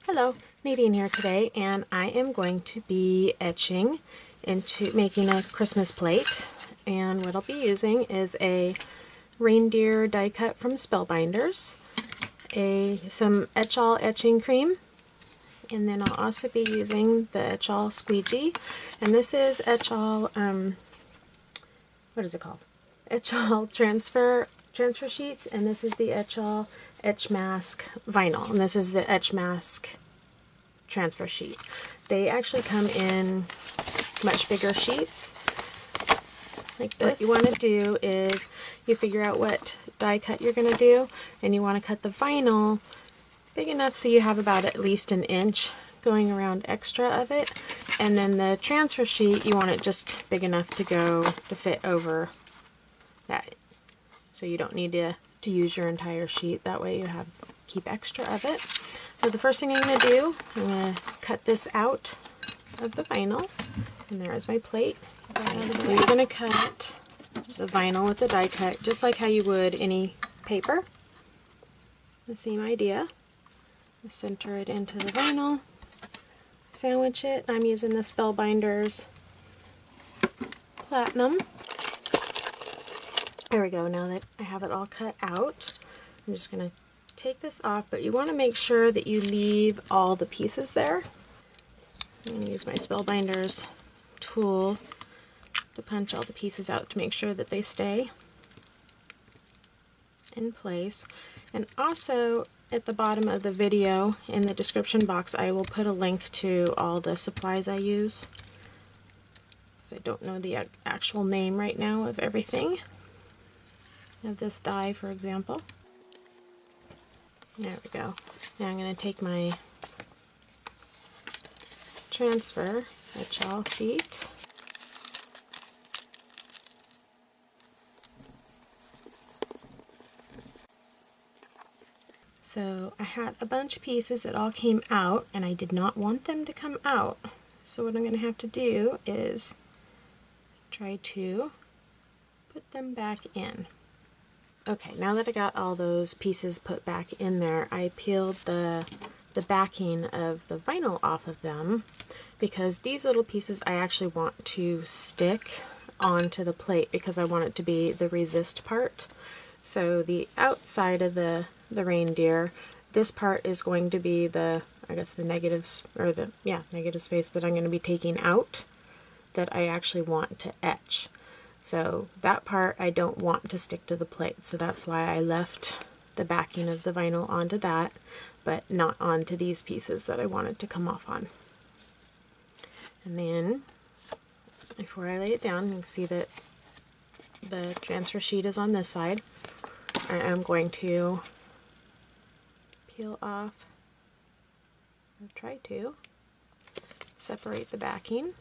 Hello, Nadine here today, and I am going to be etching into making a Christmas plate. And what I'll be using is a reindeer die cut from Spellbinders, some Etchall etching cream, and then I'll also be using the Etchall Squeegee. And this is Etchall, what is it called? Etchall transfer sheets, and this is the Etchall Etchmask vinyl, and this is the Etchmask transfer sheet. They actually come in much bigger sheets like this. What you want to do is you figure out what die cut you're going to do, and you want to cut the vinyl big enough so you have about at least an inch going around extra of it, and then the transfer sheet you want it just big enough to fit over that, so you don't need to use your entire sheet. That way you keep extra of it. So the first thing I'm going to do, I'm going to cut this out of the vinyl, and there is my plate. So you're going to cut the vinyl with the die cut just like how you would any paper. The same idea. Center it into the vinyl, sandwich it. I'm using the Spellbinders Platinum. There we go. Now that I have it all cut out, I'm just going to take this off, but you want to make sure that you leave all the pieces there. I'm going to use my Spellbinders tool to punch all the pieces out to make sure that they stay in place. And also at the bottom of the video in the description box I will put a link to all the supplies I use, because I don't know the actual name right now of everything. Of this die, for example. There we go. Now I'm going to take my transfer Etchall sheet. So I had a bunch of pieces that all came out, and I did not want them to come out. So what I'm going to have to do is try to put them back in. Okay, now that I got all those pieces put back in there, I peeled the backing of the vinyl off of them, because these little pieces I actually want to stick onto the plate because I want it to be the resist part. So the outside of the reindeer, this part is going to be the negatives, or negative space that I'm going to be taking out that I actually want to etch. So that part I don't want to stick to the plate, so that's why I left the backing of the vinyl onto that, but not onto these pieces that I wanted to come off on. And then, before I lay it down, you can see that the transfer sheet is on this side. I'm going to peel off, or try to separate the backing.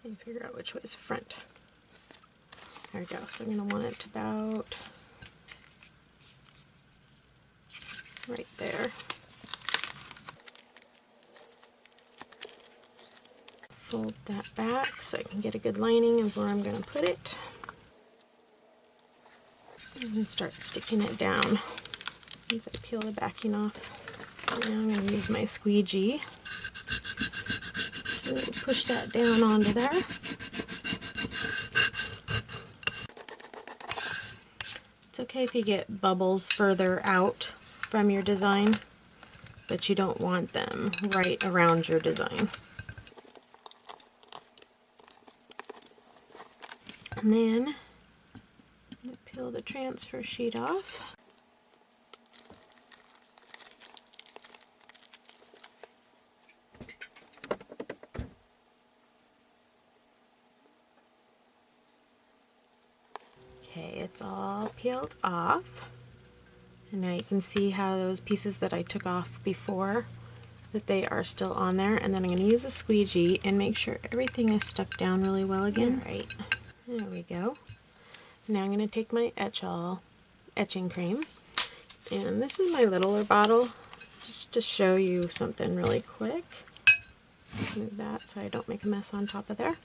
And figure out which way is front. There we go. So I'm going to want it about right there. Fold that back so I can get a good lining of where I'm going to put it. And then start sticking it down as I peel the backing off. And now I'm going to use my squeegee. Really push that down onto there. It's okay if you get bubbles further out from your design, but you don't want them right around your design. And then I'm going to peel the transfer sheet off. Okay, it's all peeled off, and now you can see how those pieces that I took off before, that they are still on there. And then I'm going to use a squeegee and make sure everything is stuck down really well again. Right, there we go. Now I'm going to take my Etchall etching cream, and this is my littler bottle, just to show you something really quick. Move that so I don't make a mess on top of there.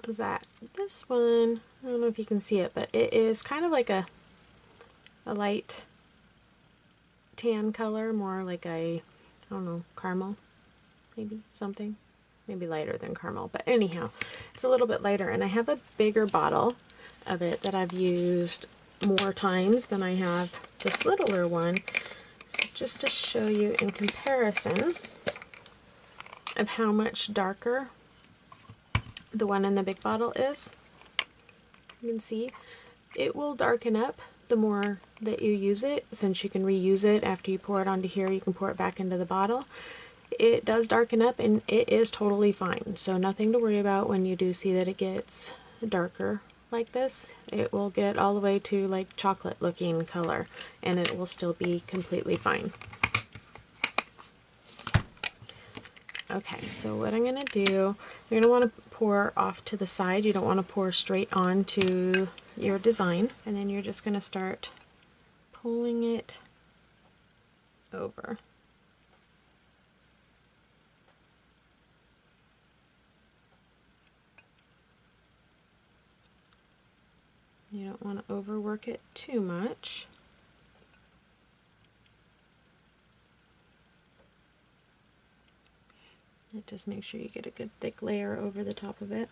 is that this one, I don't know if you can see it, but it is kind of like a light tan color, more like a, I don't know, caramel, maybe something. Maybe lighter than caramel, but anyhow, it's a little bit lighter, and I have a bigger bottle of it that I've used more times than I have this littler one. So just to show you in comparison of how much darker the one in the big bottle is, you can see it will darken up the more that you use it. Since you can reuse it after you pour it onto here, you can pour it back into the bottle. It does darken up, and it is totally fine, so nothing to worry about when you do see that it gets darker like this. It will get all the way to like chocolate looking color, and it will still be completely fine. Okay, so what I'm going to do, you're going to want to pour off to the side. You don't want to pour straight onto your design, and then you're just going to start pulling it over. You don't want to overwork it too much. And just make sure you get a good thick layer over the top of it.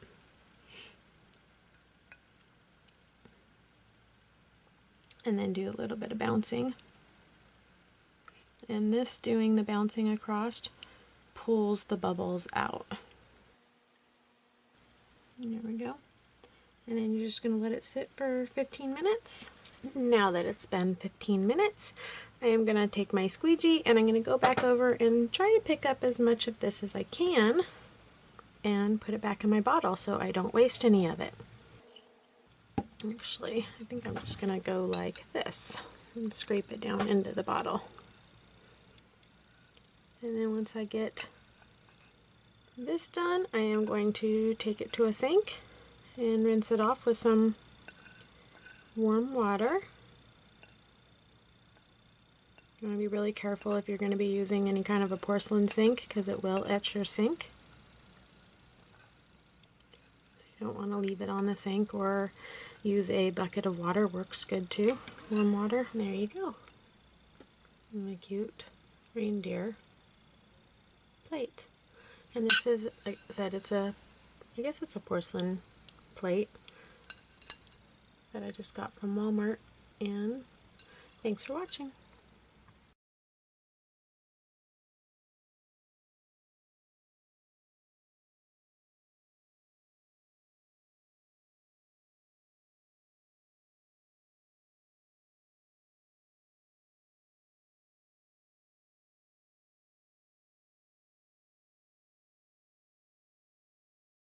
And then do a little bit of bouncing. And this, doing the bouncing across, pulls the bubbles out. And there we go. And then you're just going to let it sit for 15 minutes. Now that it's been 15 minutes, I am going to take my squeegee and I'm going to go back over and try to pick up as much of this as I can and put it back in my bottle so I don't waste any of it. Actually, I think I'm just going to go like this and scrape it down into the bottle. And then once I get this done, I am going to take it to a sink and rinse it off with some warm water. You want to be really careful if you're going to be using any kind of a porcelain sink, because it will etch your sink. So you don't want to leave it on the sink, or use a bucket of water, works good too. Warm water. There you go. Really cute reindeer plate. And this is, like I said, I guess it's a porcelain plate that I just got from Walmart. And thanks for watching.